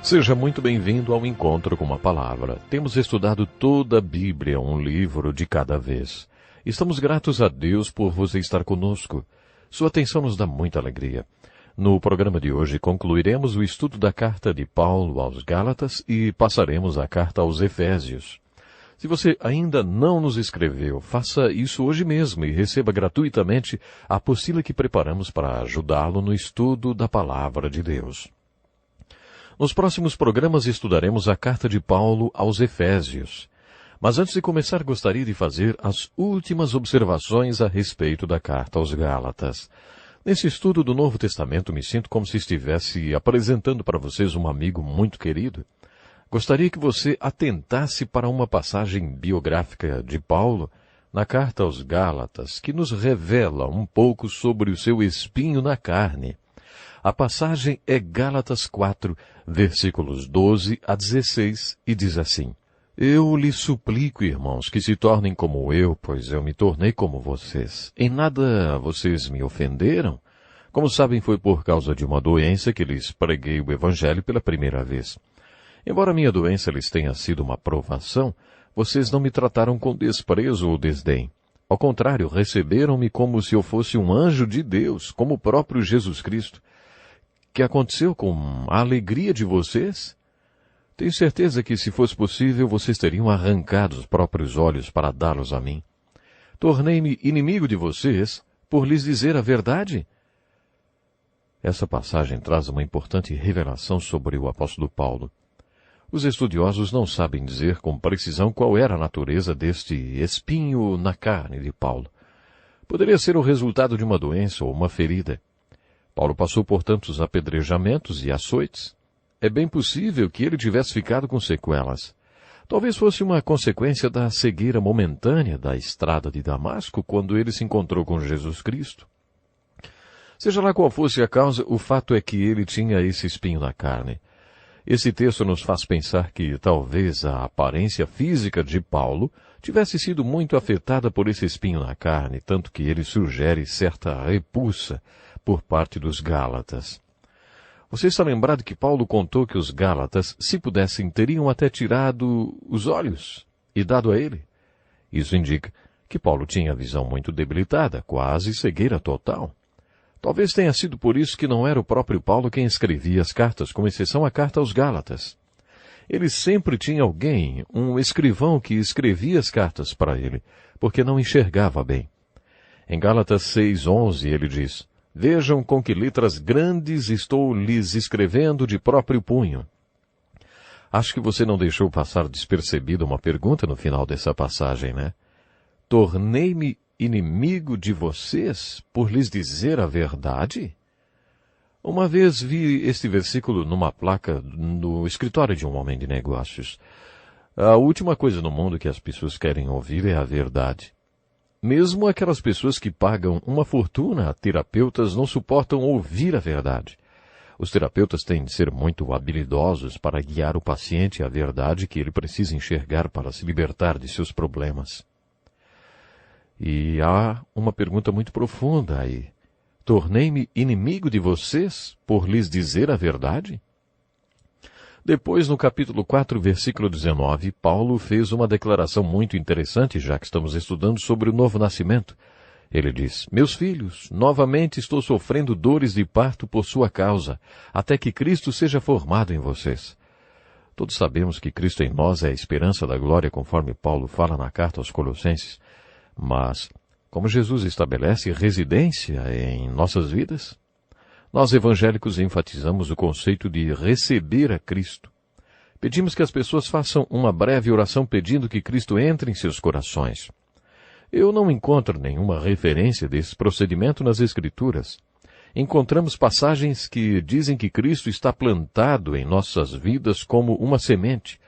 Seja muito bem-vindo ao Encontro com a Palavra. Temos estudado toda a Bíblia, um livro de cada vez. Estamos gratos a Deus por você estar conosco. Sua atenção nos dá muita alegria. No programa de hoje concluiremos o estudo da carta de Paulo aos Gálatas e passaremos à carta aos Efésios. Se você ainda não nos escreveu, faça isso hoje mesmo e receba gratuitamente a apostila que preparamos para ajudá-lo no estudo da Palavra de Deus. Nos próximos programas estudaremos a carta de Paulo aos Efésios. Mas antes de começar, gostaria de fazer as últimas observações a respeito da carta aos Gálatas. Nesse estudo do Novo Testamento, me sinto como se estivesse apresentando para vocês um amigo muito querido. Gostaria que você atentasse para uma passagem biográfica de Paulo na carta aos Gálatas, que nos revela um pouco sobre o seu espinho na carne. A passagem é Gálatas 4, versículos 12 a 16, e diz assim: Eu lhes suplico, irmãos, que se tornem como eu, pois eu me tornei como vocês. Em nada vocês me ofenderam. Como sabem, foi por causa de uma doença que lhes preguei o Evangelho pela primeira vez. Embora minha doença lhes tenha sido uma provação, vocês não me trataram com desprezo ou desdém. Ao contrário, receberam-me como se eu fosse um anjo de Deus, como o próprio Jesus Cristo. Que aconteceu com a alegria de vocês? Tenho certeza que, se fosse possível, vocês teriam arrancado os próprios olhos para dá-los a mim. Tornei-me inimigo de vocês por lhes dizer a verdade? Essa passagem traz uma importante revelação sobre o apóstolo Paulo. Os estudiosos não sabem dizer com precisão qual era a natureza deste espinho na carne de Paulo. Poderia ser o resultado de uma doença ou uma ferida. Paulo passou por tantos apedrejamentos e açoites. É bem possível que ele tivesse ficado com sequelas. Talvez fosse uma consequência da cegueira momentânea da estrada de Damasco quando ele se encontrou com Jesus Cristo. Seja lá qual fosse a causa, o fato é que ele tinha esse espinho na carne. Esse texto nos faz pensar que talvez a aparência física de Paulo tivesse sido muito afetada por esse espinho na carne, tanto que ele sugere certa repulsa por parte dos Gálatas. Você está lembrado que Paulo contou que os Gálatas, se pudessem, teriam até tirado os olhos e dado a ele? Isso indica que Paulo tinha a visão muito debilitada, quase cegueira total. Talvez tenha sido por isso que não era o próprio Paulo quem escrevia as cartas, com exceção à carta aos Gálatas. Ele sempre tinha alguém, um escrivão que escrevia as cartas para ele, porque não enxergava bem. Em Gálatas 6:11 ele diz: Vejam com que letras grandes estou lhes escrevendo de próprio punho. Acho que você não deixou passar despercebida uma pergunta no final dessa passagem, né? Tornei-me inimigo de vocês por lhes dizer a verdade? Uma vez vi este versículo numa placa no escritório de um homem de negócios. A última coisa no mundo que as pessoas querem ouvir é a verdade. Mesmo aquelas pessoas que pagam uma fortuna a terapeutas não suportam ouvir a verdade. Os terapeutas têm de ser muito habilidosos para guiar o paciente à verdade que ele precisa enxergar para se libertar de seus problemas. E há uma pergunta muito profunda aí. Tornei-me inimigo de vocês por lhes dizer a verdade? Depois, no capítulo 4, versículo 19, Paulo fez uma declaração muito interessante, já que estamos estudando sobre o novo nascimento. Ele diz: Meus filhos, novamente estou sofrendo dores de parto por sua causa, até que Cristo seja formado em vocês. Todos sabemos que Cristo em nós é a esperança da glória, conforme Paulo fala na carta aos Colossenses. Mas, como Jesus estabelece residência em nossas vidas, nós evangélicos enfatizamos o conceito de receber a Cristo. Pedimos que as pessoas façam uma breve oração pedindo que Cristo entre em seus corações. Eu não encontro nenhuma referência desse procedimento nas Escrituras. Encontramos passagens que dizem que Cristo está plantado em nossas vidas como uma semente.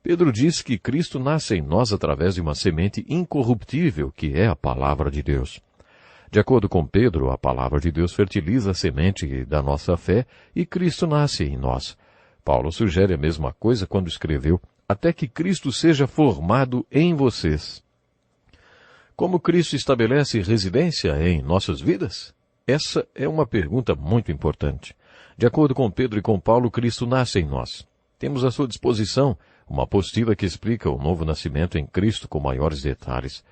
Pedro diz que Cristo nasce em nós através de uma semente incorruptível, que é a Palavra de Deus. De acordo com Pedro, a Palavra de Deus fertiliza a semente da nossa fé e Cristo nasce em nós. Paulo sugere a mesma coisa quando escreveu: até que Cristo seja formado em vocês. Como Cristo estabelece residência em nossas vidas? Essa é uma pergunta muito importante. De acordo com Pedro e com Paulo, Cristo nasce em nós. Temos à sua disposição uma apostila que explica o novo nascimento em Cristo com maiores detalhes.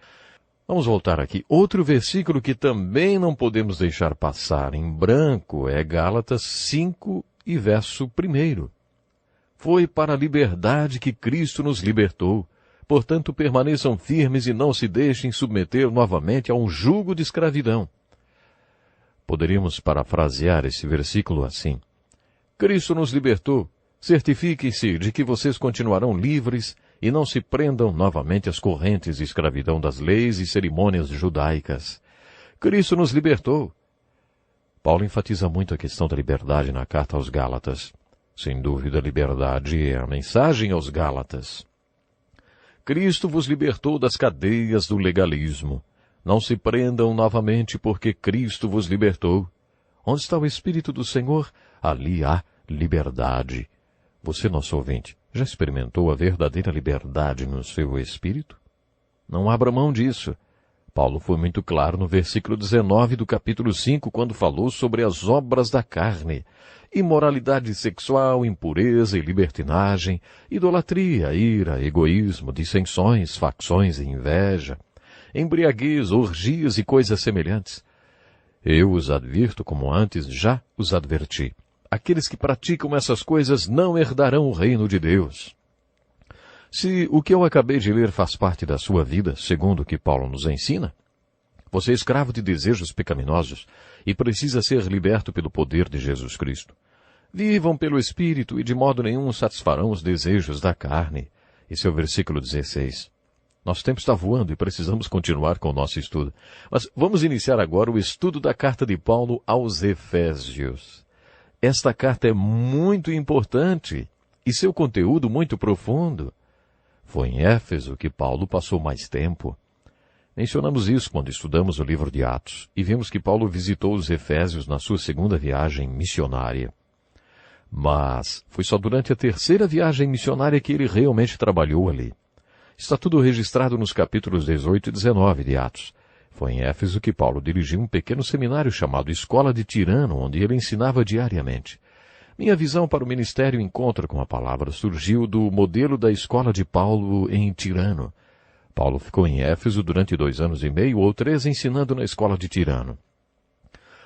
Vamos voltar aqui. Outro versículo que também não podemos deixar passar em branco é Gálatas 5 e verso 1. Foi para a liberdade que Cristo nos libertou. Portanto, permaneçam firmes e não se deixem submeter novamente a um jugo de escravidão. Poderíamos parafrasear esse versículo assim: Cristo nos libertou. Certifiquem-se de que vocês continuarão livres e não se prendam novamente às correntes de escravidão das leis e cerimônias judaicas. Cristo nos libertou. Paulo enfatiza muito a questão da liberdade na carta aos Gálatas. Sem dúvida, a liberdade é a mensagem aos Gálatas. Cristo vos libertou das cadeias do legalismo. Não se prendam novamente porque Cristo vos libertou. Onde está o Espírito do Senhor? Ali há liberdade. Você, nosso ouvinte, já experimentou a verdadeira liberdade no seu espírito? Não abra mão disso. Paulo foi muito claro no versículo 19 do capítulo 5, quando falou sobre as obras da carne: imoralidade sexual, impureza e libertinagem, idolatria, ira, egoísmo, dissensões, facções e inveja, embriaguez, orgias e coisas semelhantes. Eu os advirto como antes já os adverti. Aqueles que praticam essas coisas não herdarão o reino de Deus. Se o que eu acabei de ler faz parte da sua vida, segundo o que Paulo nos ensina, você é escravo de desejos pecaminosos e precisa ser liberto pelo poder de Jesus Cristo. Vivam pelo Espírito e de modo nenhum satisfarão os desejos da carne. Esse é o versículo 16. Nosso tempo está voando e precisamos continuar com o nosso estudo. Mas vamos iniciar agora o estudo da carta de Paulo aos Efésios. Esta carta é muito importante e seu conteúdo muito profundo. Foi em Éfeso que Paulo passou mais tempo. Mencionamos isso quando estudamos o livro de Atos e vimos que Paulo visitou os Efésios na sua segunda viagem missionária. Mas foi só durante a terceira viagem missionária que ele realmente trabalhou ali. Está tudo registrado nos capítulos 18 e 19 de Atos. Foi em Éfeso que Paulo dirigiu um pequeno seminário chamado Escola de Tirano, onde ele ensinava diariamente. Minha visão para o ministério Encontro com a Palavra surgiu do modelo da escola de Paulo em Tirano. Paulo ficou em Éfeso durante 2 anos e meio ou 3 ensinando na escola de Tirano.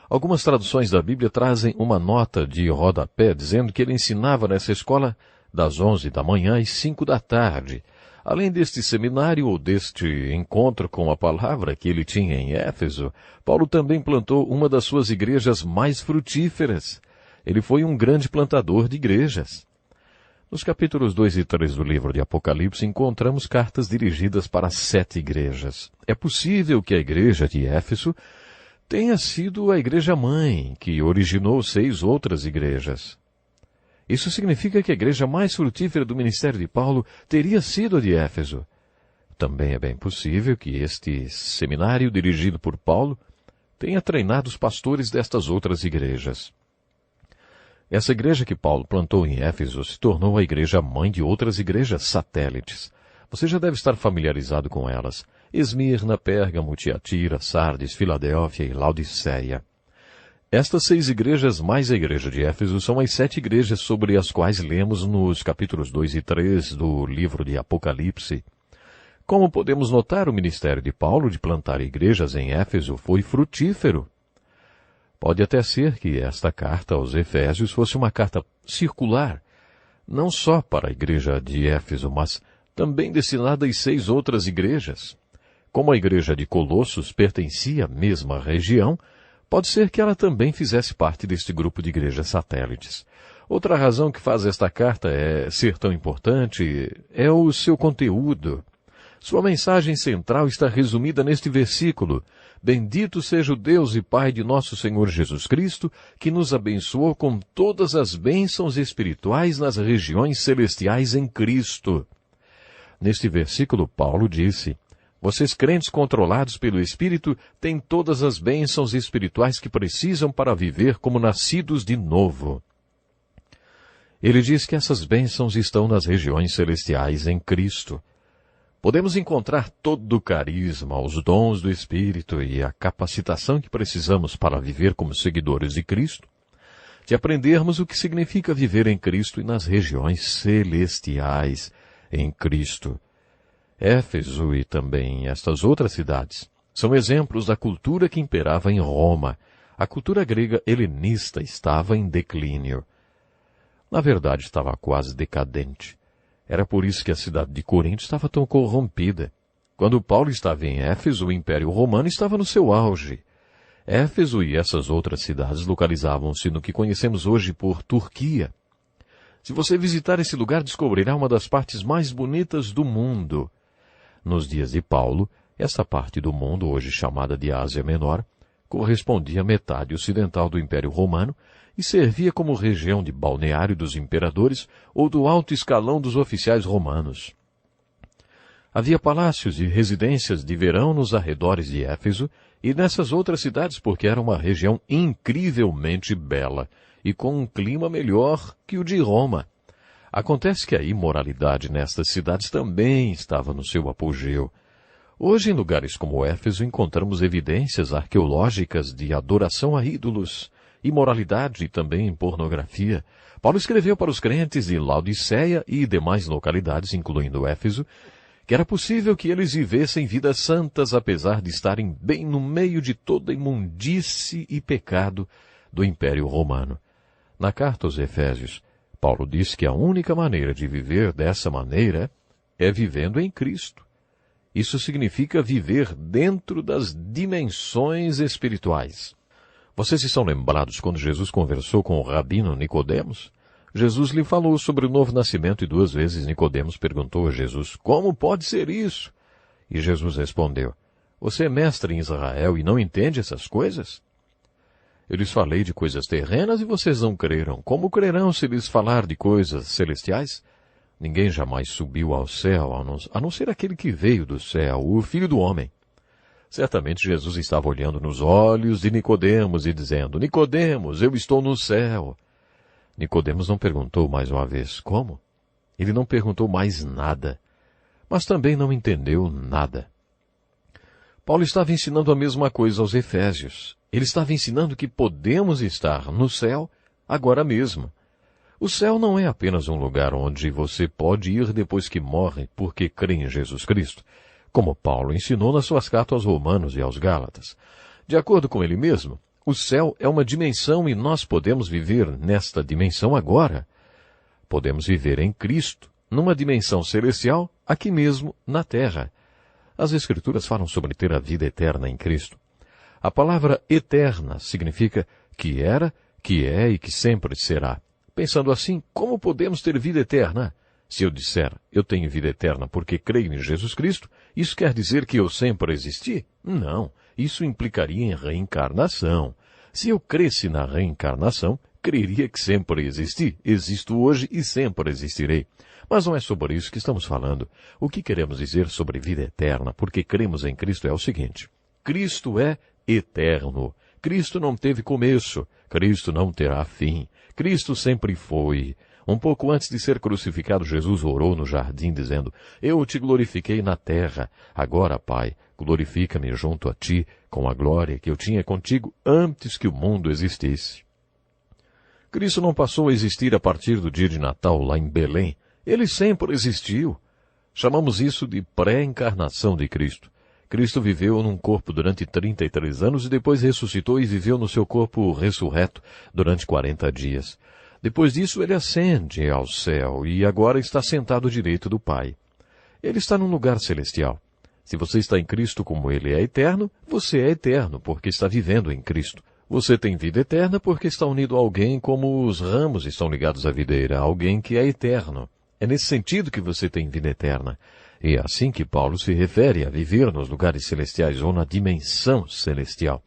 Algumas traduções da Bíblia trazem uma nota de rodapé dizendo que ele ensinava nessa escola das 11 da manhã às 5 da tarde. Além deste seminário ou deste encontro com a palavra que ele tinha em Éfeso, Paulo também plantou uma das suas igrejas mais frutíferas. Ele foi um grande plantador de igrejas. Nos capítulos 2 e 3 do livro de Apocalipse encontramos cartas dirigidas para 7 igrejas. É possível que a igreja de Éfeso tenha sido a igreja-mãe, que originou 6 outras igrejas. Isso significa que a igreja mais frutífera do ministério de Paulo teria sido a de Éfeso. Também é bem possível que este seminário dirigido por Paulo tenha treinado os pastores destas outras igrejas. Essa igreja que Paulo plantou em Éfeso se tornou a igreja-mãe de outras igrejas satélites. Você já deve estar familiarizado com elas: Esmirna, Pérgamo, Tiatira, Sardes, Filadélfia e Laodiceia. Estas 6 igrejas mais a igreja de Éfeso são as 7 igrejas sobre as quais lemos nos capítulos 2 e 3 do livro de Apocalipse. Como podemos notar, o ministério de Paulo de plantar igrejas em Éfeso foi frutífero. Pode até ser que esta carta aos Efésios fosse uma carta circular, não só para a igreja de Éfeso, mas também destinada às 6 outras igrejas. Como a igreja de Colossos pertencia à mesma região, pode ser que ela também fizesse parte deste grupo de igrejas satélites. Outra razão que faz esta carta ser tão importante é o seu conteúdo. Sua mensagem central está resumida neste versículo: Bendito seja o Deus e Pai de nosso Senhor Jesus Cristo, que nos abençoou com todas as bênçãos espirituais nas regiões celestiais em Cristo. Neste versículo, Paulo disse: Vocês crentes controlados pelo Espírito têm todas as bênçãos espirituais que precisam para viver como nascidos de novo. Ele diz que essas bênçãos estão nas regiões celestiais em Cristo. Podemos encontrar todo o carisma, os dons do Espírito e a capacitação que precisamos para viver como seguidores de Cristo de aprendermos o que significa viver em Cristo e nas regiões celestiais em Cristo. Éfeso e também estas outras cidades são exemplos da cultura que imperava em Roma. A cultura grega helenista estava em declínio. Na verdade, estava quase decadente. Era por isso que a cidade de Corinto estava tão corrompida. Quando Paulo estava em Éfeso, o Império Romano estava no seu auge. Éfeso e essas outras cidades localizavam-se no que conhecemos hoje por Turquia. Se você visitar esse lugar, descobrirá uma das partes mais bonitas do mundo. Nos dias de Paulo, essa parte do mundo, hoje chamada de Ásia Menor, correspondia à metade ocidental do Império Romano e servia como região de balneário dos imperadores ou do alto escalão dos oficiais romanos. Havia palácios e residências de verão nos arredores de Éfeso e nessas outras cidades porque era uma região incrivelmente bela e com um clima melhor que o de Roma. Acontece que a imoralidade nestas cidades também estava no seu apogeu. Hoje, em lugares como Éfeso, encontramos evidências arqueológicas de adoração a ídolos, imoralidade e também pornografia. Paulo escreveu para os crentes de Laodiceia e demais localidades, incluindo Éfeso, que era possível que eles vivessem vidas santas apesar de estarem bem no meio de toda a imundície e pecado do Império Romano. Na carta aos Efésios, Paulo diz que a única maneira de viver dessa maneira é vivendo em Cristo. Isso significa viver dentro das dimensões espirituais. Vocês estão lembrados quando Jesus conversou com o rabino Nicodemos? Jesus lhe falou sobre o novo nascimento e 2 vezes Nicodemos perguntou a Jesus, como pode ser isso? E Jesus respondeu, você é mestre em Israel e não entende essas coisas? Eu lhes falei de coisas terrenas e vocês não creram. Como crerão se lhes falar de coisas celestiais? Ninguém jamais subiu ao céu, a não ser aquele que veio do céu, o Filho do Homem. Certamente Jesus estava olhando nos olhos de Nicodemos e dizendo, Nicodemos, eu estou no céu. Nicodemos não perguntou mais uma vez, como? Ele não perguntou mais nada, mas também não entendeu nada. Paulo estava ensinando a mesma coisa aos Efésios. Ele estava ensinando que podemos estar no céu agora mesmo. O céu não é apenas um lugar onde você pode ir depois que morre porque crê em Jesus Cristo, como Paulo ensinou nas suas cartas aos Romanos e aos Gálatas. De acordo com ele mesmo, o céu é uma dimensão e nós podemos viver nesta dimensão agora. Podemos viver em Cristo, numa dimensão celestial, aqui mesmo na terra. As Escrituras falam sobre ter a vida eterna em Cristo. A palavra eterna significa que era, que é e que sempre será. Pensando assim, como podemos ter vida eterna? Se eu disser, eu tenho vida eterna porque creio em Jesus Cristo, isso quer dizer que eu sempre existi? Não, isso implicaria em reencarnação. Se eu cresce na reencarnação, creria que sempre existi, existo hoje e sempre existirei. Mas não é sobre isso que estamos falando. O que queremos dizer sobre vida eterna, porque cremos em Cristo, é o seguinte. Cristo é eterno. Cristo não teve começo. Cristo não terá fim. Cristo sempre foi. Um pouco antes de ser crucificado, Jesus orou no jardim, dizendo, eu te glorifiquei na terra. Agora, Pai, glorifica-me junto a ti, com a glória que eu tinha contigo antes que o mundo existisse. Cristo não passou a existir a partir do dia de Natal lá em Belém. Ele sempre existiu. Chamamos isso de pré-encarnação de Cristo. Cristo viveu num corpo durante 33 anos e depois ressuscitou e viveu no seu corpo ressurreto durante 40 dias. Depois disso, ele ascende ao céu e agora está sentado à direita do Pai. Ele está num lugar celestial. Se você está em Cristo como ele é eterno, você é eterno porque está vivendo em Cristo. Você tem vida eterna porque está unido a alguém como os ramos estão ligados à videira, alguém que é eterno. É nesse sentido que você tem vida eterna. E é assim que Paulo se refere a viver nos lugares celestiais ou na dimensão celestial.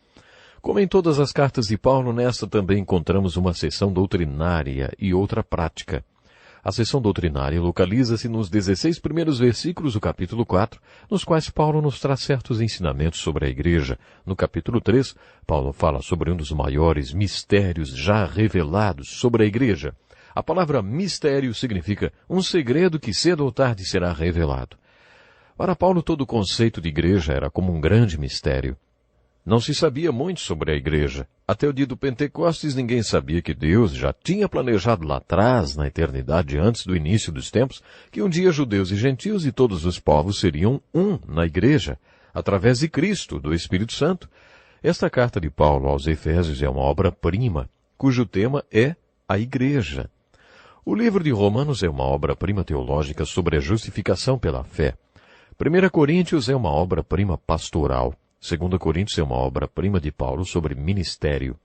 Como em todas as cartas de Paulo, nesta também encontramos uma seção doutrinária e outra prática. A seção doutrinária localiza-se nos 16 primeiros versículos do capítulo 4, nos quais Paulo nos traz certos ensinamentos sobre a igreja. No capítulo 3, Paulo fala sobre um dos maiores mistérios já revelados sobre a igreja. A palavra mistério significa um segredo que cedo ou tarde será revelado. Para Paulo, todo o conceito de igreja era como um grande mistério. Não se sabia muito sobre a igreja. Até o dia do Pentecostes ninguém sabia que Deus já tinha planejado lá atrás, na eternidade antes do início dos tempos, que um dia judeus e gentios e todos os povos seriam um na igreja, através de Cristo, do Espírito Santo. Esta carta de Paulo aos Efésios é uma obra-prima, cujo tema é a igreja. O livro de Romanos é uma obra-prima teológica sobre a justificação pela fé. 1 Coríntios é uma obra-prima pastoral. 2 Coríntios é uma obra-prima de Paulo sobre ministério.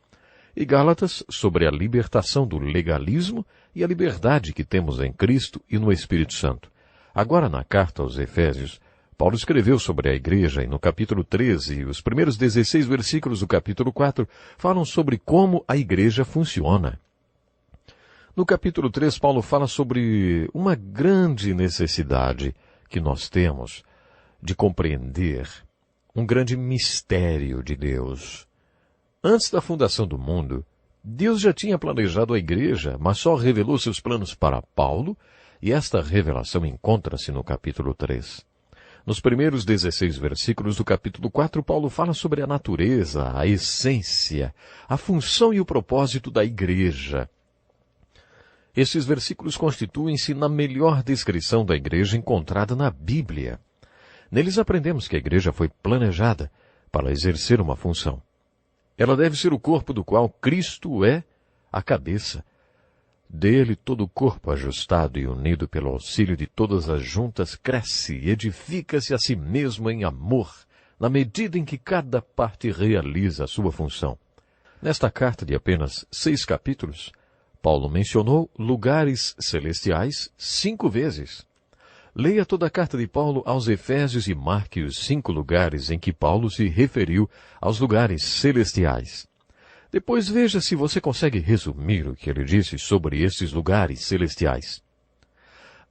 E Gálatas sobre a libertação do legalismo e a liberdade que temos em Cristo e no Espírito Santo. Agora, na carta aos Efésios, Paulo escreveu sobre a igreja e no capítulo 13, os primeiros 16 versículos do capítulo 4 falam sobre como a igreja funciona. No capítulo 3, Paulo fala sobre uma grande necessidade que nós temos de compreender um grande mistério de Deus. Antes da fundação do mundo, Deus já tinha planejado a igreja, mas só revelou seus planos para Paulo, e esta revelação encontra-se no capítulo 3. Nos primeiros 16 versículos do capítulo 4, Paulo fala sobre a natureza, a essência, a função e o propósito da igreja. Esses versículos constituem-se na melhor descrição da igreja encontrada na Bíblia. Neles aprendemos que a igreja foi planejada para exercer uma função. Ela deve ser o corpo do qual Cristo é a cabeça. Dele todo o corpo ajustado e unido pelo auxílio de todas as juntas cresce e edifica-se a si mesmo em amor, na medida em que cada parte realiza a sua função. Nesta carta de apenas 6 capítulos, Paulo mencionou lugares celestiais 5 vezes. Leia toda a carta de Paulo aos Efésios e marque os 5 lugares em que Paulo se referiu aos lugares celestiais. Depois veja se você consegue resumir o que ele disse sobre esses lugares celestiais.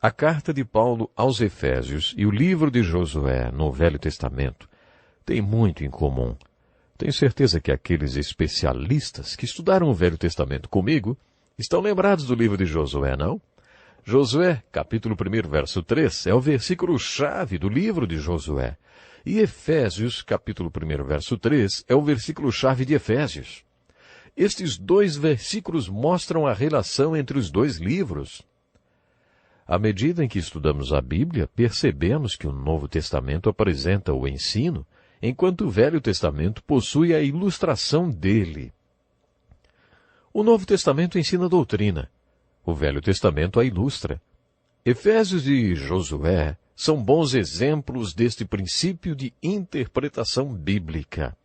A carta de Paulo aos Efésios e o livro de Josué no Velho Testamento têm muito em comum. Tenho certeza que aqueles especialistas que estudaram o Velho Testamento comigo estão lembrados do livro de Josué, não? Josué, capítulo 1, verso 3, é o versículo-chave do livro de Josué. E Efésios, capítulo 1, verso 3, é o versículo-chave de Efésios. Estes 2 versículos mostram a relação entre os 2 livros. À medida em que estudamos a Bíblia, percebemos que o Novo Testamento apresenta o ensino, enquanto o Velho Testamento possui a ilustração dele. O Novo Testamento ensina doutrina. O Velho Testamento a ilustra. Efésios e Josué são bons exemplos deste princípio de interpretação bíblica.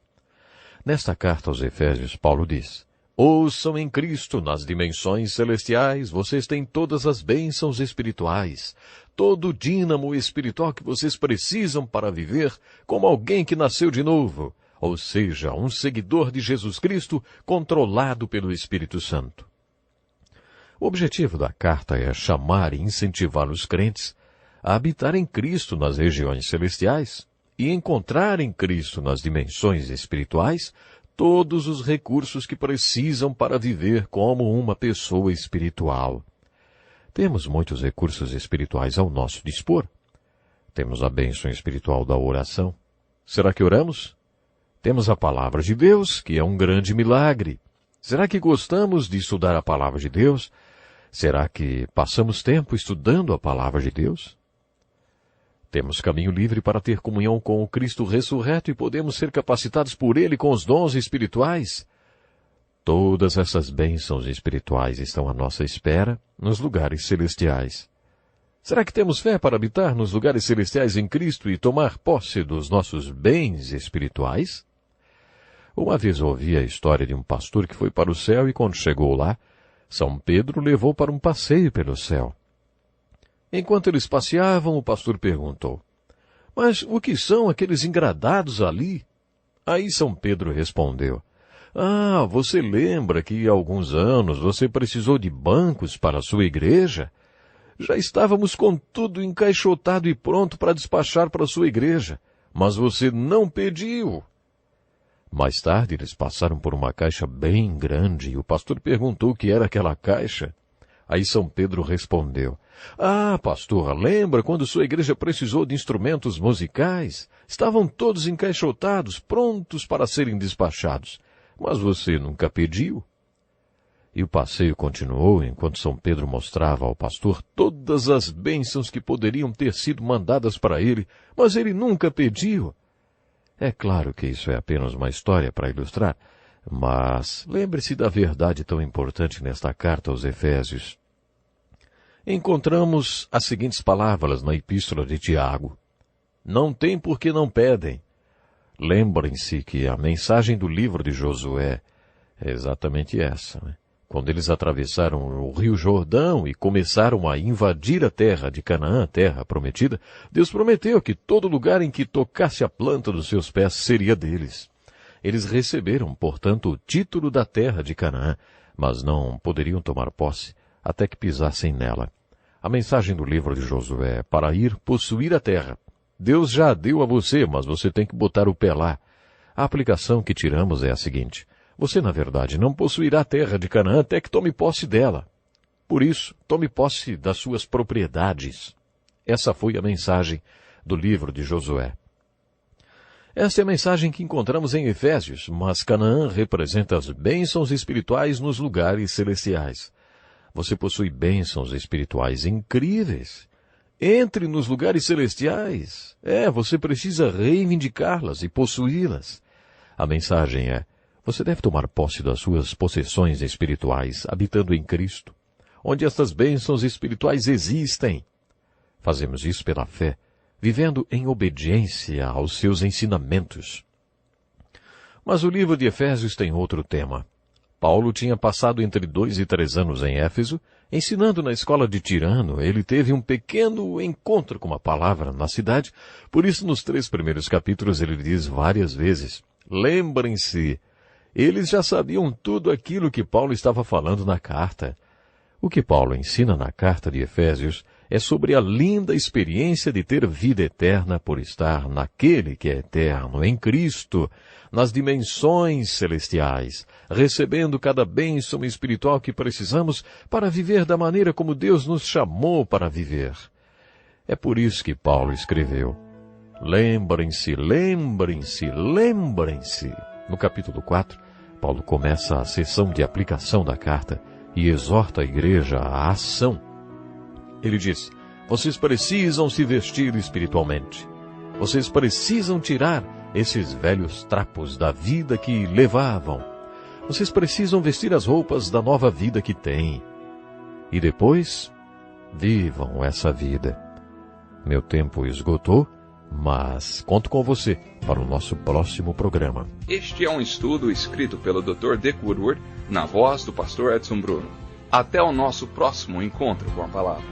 Nesta carta aos Efésios, Paulo diz: ouçam em Cristo nas dimensões celestiais, vocês têm todas as bênçãos espirituais, todo o dínamo espiritual que vocês precisam para viver como alguém que nasceu de novo, ou seja, um seguidor de Jesus Cristo controlado pelo Espírito Santo. O objetivo da carta é chamar e incentivar os crentes a habitar em Cristo nas regiões celestiais e encontrar em Cristo nas dimensões espirituais todos os recursos que precisam para viver como uma pessoa espiritual. Temos muitos recursos espirituais ao nosso dispor. Temos a bênção espiritual da oração. Será que oramos? Temos a palavra de Deus, que é um grande milagre. Será que gostamos de estudar a palavra de Deus? Será que passamos tempo estudando a palavra de Deus? Temos caminho livre para ter comunhão com o Cristo ressurreto e podemos ser capacitados por Ele com os dons espirituais? Todas essas bênçãos espirituais estão à nossa espera nos lugares celestiais. Será que temos fé para habitar nos lugares celestiais em Cristo e tomar posse dos nossos bens espirituais? Uma vez ouvi a história de um pastor que foi para o céu e quando chegou lá, São Pedro levou para um passeio pelo céu. Enquanto eles passeavam, o pastor perguntou: mas o que são aqueles engradados ali? Aí São Pedro respondeu: você lembra que há alguns anos você precisou de bancos para a sua igreja? Já estávamos com tudo encaixotado e pronto para despachar para a sua igreja, mas você não pediu. Mais tarde eles passaram por uma caixa bem grande e o pastor perguntou o que era aquela caixa. Aí São Pedro respondeu: Ah, pastor, lembra quando sua igreja precisou de instrumentos musicais? Estavam todos encaixotados, prontos para serem despachados. Mas você nunca pediu. E o passeio continuou enquanto São Pedro mostrava ao pastor todas as bênçãos que poderiam ter sido mandadas para ele, mas ele nunca pediu. É claro que isso é apenas uma história para ilustrar, mas lembre-se da verdade tão importante nesta carta aos Efésios. Encontramos as seguintes palavras na Epístola de Tiago: Não tem porque não pedem. Lembrem-se que a mensagem do livro de Josué é exatamente essa, né? Quando eles atravessaram o rio Jordão e começaram a invadir a terra de Canaã, a terra prometida, Deus prometeu que todo lugar em que tocasse a planta dos seus pés seria deles. Eles receberam, portanto, o título da terra de Canaã, mas não poderiam tomar posse até que pisassem nela. A mensagem do livro de Josué é para ir possuir a terra. Deus já a deu a você, mas você tem que botar o pé lá. A aplicação que tiramos é a seguinte: você, na verdade, não possuirá a terra de Canaã até que tome posse dela. Por isso, tome posse das suas propriedades. Essa foi a mensagem do livro de Josué. Esta é a mensagem que encontramos em Efésios, mas Canaã representa as bênçãos espirituais nos lugares celestiais. Você possui bênçãos espirituais incríveis. Entre nos lugares celestiais. Você precisa reivindicá-las e possuí-las. A mensagem é: você deve tomar posse das suas possessões espirituais, habitando em Cristo, onde estas bênçãos espirituais existem. Fazemos isso pela fé, vivendo em obediência aos seus ensinamentos. Mas o livro de Efésios tem outro tema. Paulo tinha passado entre 2 e 3 anos em Éfeso, ensinando na escola de Tirano. Ele teve um pequeno encontro com uma palavra na cidade, por isso nos 3 primeiros capítulos ele diz várias vezes: lembrem-se. Eles já sabiam tudo aquilo que Paulo estava falando na carta. O que Paulo ensina na carta de Efésios é sobre a linda experiência de ter vida eterna por estar naquele que é eterno, em Cristo, nas dimensões celestiais, recebendo cada bênção espiritual que precisamos para viver da maneira como Deus nos chamou para viver. É por isso que Paulo escreveu: lembrem-se, lembrem-se, lembrem-se. No capítulo 4, Paulo começa a sessão de aplicação da carta e exorta a igreja à ação. Ele diz: vocês precisam se vestir espiritualmente. Vocês precisam tirar esses velhos trapos da vida que levavam. Vocês precisam vestir as roupas da nova vida que têm. E depois, vivam essa vida. Meu tempo esgotou, mas conto com você para o nosso próximo programa. Este é um estudo escrito pelo Dr. Dick Woodward, na voz do pastor Edson Bruno. Até o nosso próximo encontro com a palavra.